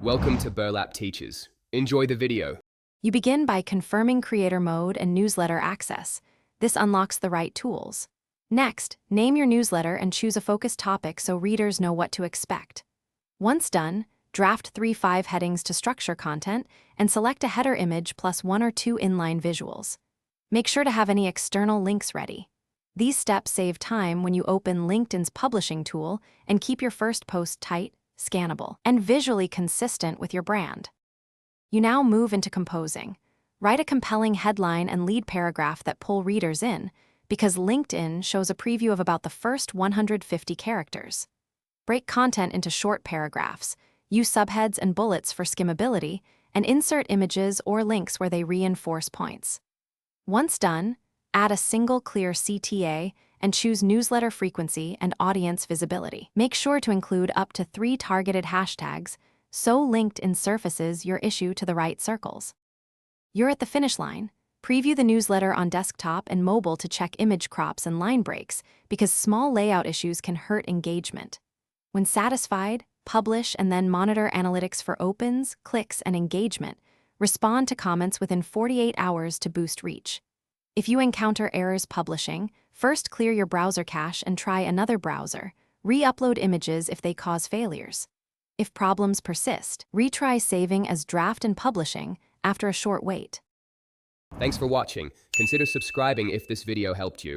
Welcome to Burlap Teachers. Enjoy the video. You begin by confirming creator mode and newsletter access. This unlocks the right tools. Next, name your newsletter and choose a focused topic so readers know what to expect. Once done, draft 3-5 headings to structure content and select a header image plus 1 or 2 inline visuals. Make sure to have any external links ready. These steps save time when you open LinkedIn's publishing tool and keep your first post tight, scannable, and visually consistent with your brand. You now move into composing. Write a compelling headline and lead paragraph that pull readers in, because LinkedIn shows a preview of about the first 150 characters. Break content into short paragraphs, use subheads and bullets for skimmability, and insert images or links where they reinforce points. Once done, add a single clear CTA and choose newsletter frequency and audience visibility. Make sure to include up to 3 targeted hashtags so LinkedIn surfaces your issue to the right circles. You're at the finish line. Preview the newsletter on desktop and mobile to check image crops and line breaks because small layout issues can hurt engagement. When satisfied, publish and then monitor analytics for opens, clicks, and engagement. Respond to comments within 48 hours to boost reach. If you encounter errors publishing, first clear your browser cache and try another browser. Re-upload images if they cause failures. If problems persist, retry saving as draft and publishing after a short wait. Thanks for watching. Consider subscribing if this video helped you.